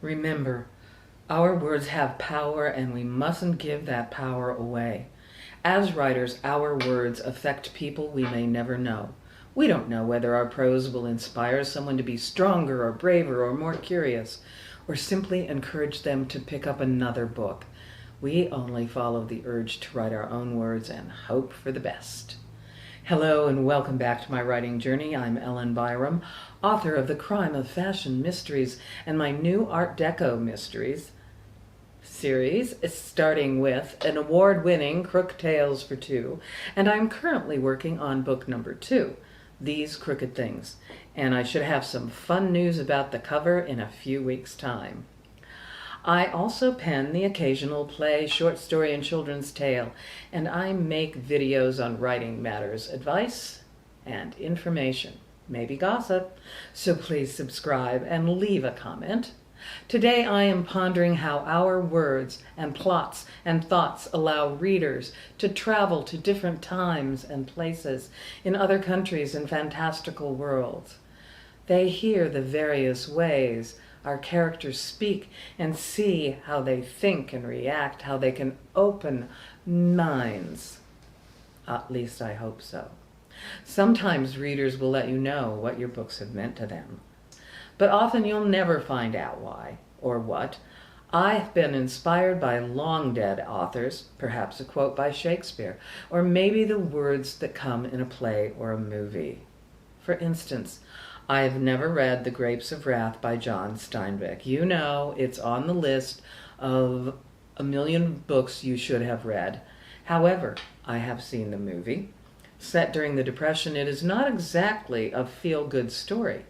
Remember, our words have power and we mustn't give that power away. As writers, our words affect people we may never know. We don't know whether our prose will inspire someone to be stronger or braver or more curious, or simply encourage them to pick up another book. We only follow the urge to write our own words and hope for the best. Hello and welcome back to my writing journey. I'm Ellen Byerrum, author of The Crime of Fashion Mysteries and my new Art Deco Mysteries series, starting with an award-winning Crook Tales for Two, and I'm currently working on book number 2, These Crooked Things, and I should have some fun news about the cover in a few weeks' time. I also pen the occasional play, short story, and children's tale, and I make videos on writing matters, advice, and information, maybe gossip, so please subscribe and leave a comment. Today I am pondering how our words and plots and thoughts allow readers to travel to different times and places in other countries and fantastical worlds. They hear the various ways our characters speak and see how they think and react, how they can open minds. At least I hope so. Sometimes readers will let you know what your books have meant to them, but often you'll never find out why or what. I've been inspired by long-dead authors, perhaps a quote by Shakespeare, or maybe the words that come in a play or a movie. For instance, I've never read The Grapes of Wrath by John Steinbeck. You know, it's on the list of a million books you should have read. However, I have seen the movie. Set during the Depression, it is not exactly a feel-good story.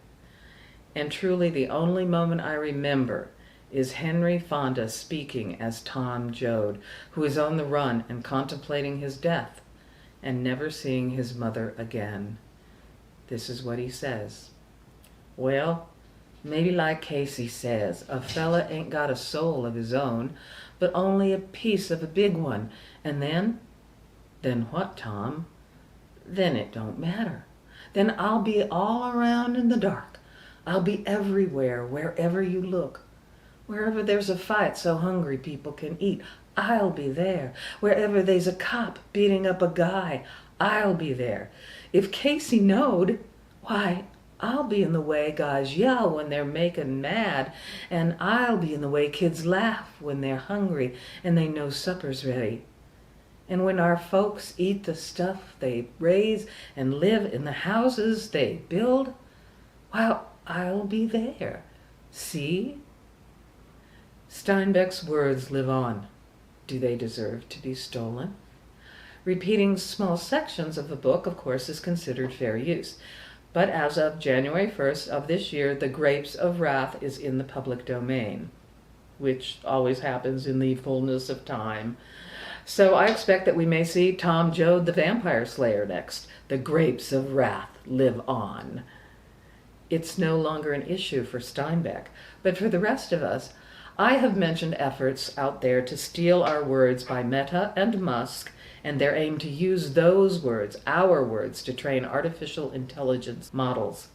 And truly the only moment I remember is Henry Fonda speaking as Tom Joad, who is on the run and contemplating his death and never seeing his mother again. This is what he says. Well, maybe like Casey says, a fella ain't got a soul of his own, but only a piece of a big one. And then what, Tom? Then it don't matter. Then I'll be all around in the dark. I'll be everywhere, wherever you look. Wherever there's a fight so hungry people can eat, I'll be there. Wherever there's a cop beating up a guy, I'll be there. If Casey knowed, why, I'll be in the way guys yell when they're making mad, and I'll be in the way kids laugh when they're hungry and they know supper's ready. And when our folks eat the stuff they raise and live in the houses they build, well, I'll be there. See? Steinbeck's words live on. Do they deserve to be stolen? Repeating small sections of a book, of course, is considered fair use. But as of January 1st of this year, The Grapes of Wrath is in the public domain, which always happens in the fullness of time. So I expect that we may see Tom Joad the Vampire Slayer next. The Grapes of Wrath live on. It's no longer an issue for Steinbeck, but for the rest of us, I have mentioned efforts out there to steal our words by Meta and Musk, and their aim to use those words, our words, to train artificial intelligence models.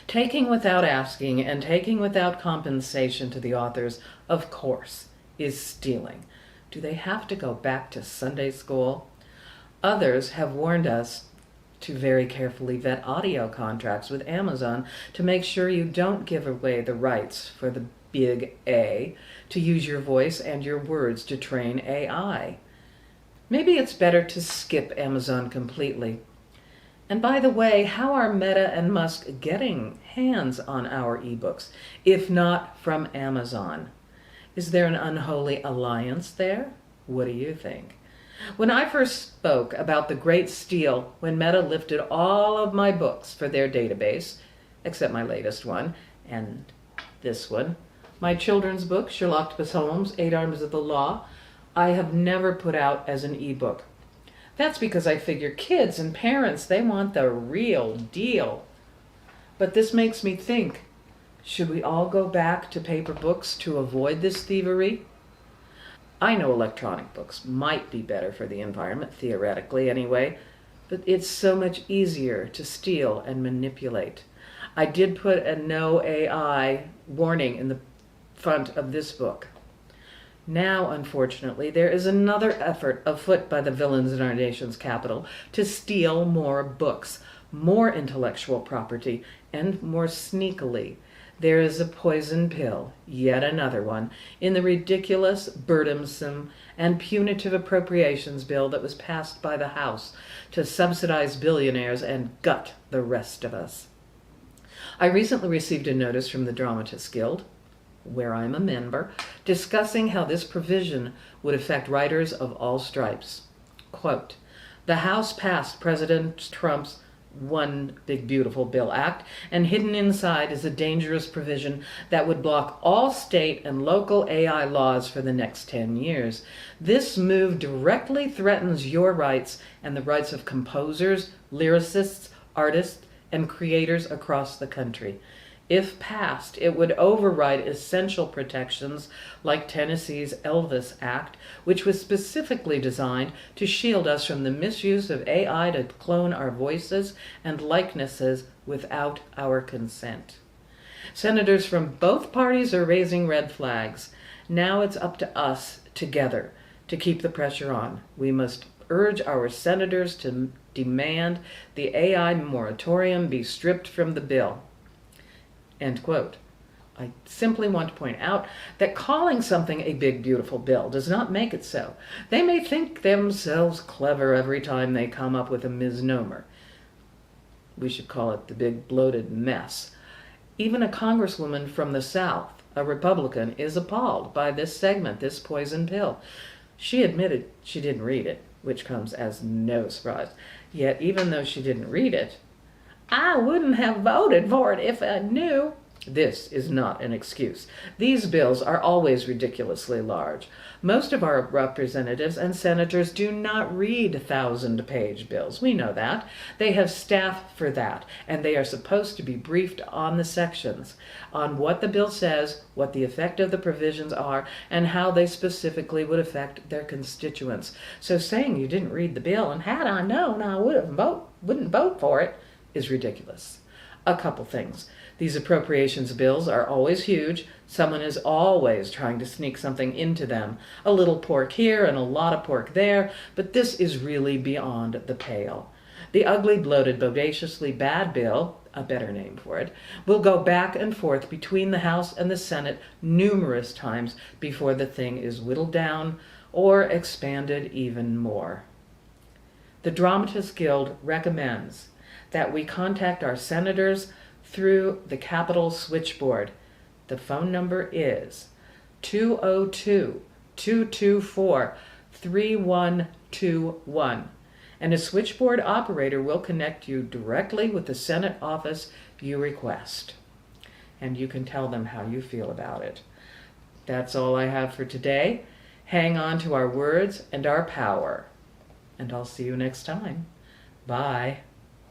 Taking without asking and taking without compensation to the authors, of course, is stealing. Do they have to go back to Sunday school? Others have warned us to very carefully vet audio contracts with Amazon to make sure you don't give away the rights for the big A to use your voice and your words to train AI. Maybe it's better to skip Amazon completely. And by the way, how are Meta and Musk getting hands on our ebooks, if not from Amazon? Is there an unholy alliance there? What do you think? When I first spoke about the great steal, when Meta lifted all of my books for their database, except my latest one, and this one, my children's book, Sherlock Holmes, 8 Arms of the Law, I have never put out as an ebook. That's because I figure kids and parents, they want the real deal. But this makes me think, should we all go back to paper books to avoid this thievery? I know electronic books might be better for the environment, theoretically anyway, but it's so much easier to steal and manipulate. I did put a no AI warning in the front of this book. Now, unfortunately, there is another effort afoot by the villains in our nation's capital to steal more books, more intellectual property, and more sneakily. There is a poison pill, yet another one, in the ridiculous, burdensome, and punitive appropriations bill that was passed by the House to subsidize billionaires and gut the rest of us. I recently received a notice from the Dramatists Guild, where I'm a member, discussing how this provision would affect writers of all stripes. Quote, "The House passed President Trump's One Big Beautiful Bill Act, and hidden inside is a dangerous provision that would block all state and local AI laws for the next 10 years. This move directly threatens your rights and the rights of composers, lyricists, artists, and creators across the country. If passed, it would override essential protections like Tennessee's Elvis Act, which was specifically designed to shield us from the misuse of AI to clone our voices and likenesses without our consent. Senators from both parties are raising red flags. Now it's up to us together to keep the pressure on. We must urge our senators to demand the AI moratorium be stripped from the bill." End quote. I simply want to point out that calling something a big, beautiful bill does not make it so. They may think themselves clever every time they come up with a misnomer. We should call it the big, bloated mess. Even a congresswoman from the South, a Republican, is appalled by this segment, this poison pill. She admitted she didn't read it, which comes as no surprise. Yet, even though she didn't read it, "I wouldn't have voted for it if I knew." This is not an excuse. These bills are always ridiculously large. Most of our representatives and senators do not read 1,000-page bills. We know that. They have staff for that, and they are supposed to be briefed on the sections, on what the bill says, what the effect of the provisions are, and how they specifically would affect their constituents. So saying you didn't read the bill, and had I known I wouldn't vote for it, is ridiculous. A couple things. These appropriations bills are always huge. Someone is always trying to sneak something into them. A little pork here and a lot of pork there, but this is really beyond the pale. The ugly, bloated, bodaciously bad bill, a better name for it, will go back and forth between the House and the Senate numerous times before the thing is whittled down or expanded even more. The Dramatists Guild recommends that we contact our senators through the Capitol Switchboard. The phone number is 202-224-3121, and a switchboard operator will connect you directly with the Senate office you request. And you can tell them how you feel about it. That's all I have for today. Hang on to our words and our power. And I'll see you next time. Bye.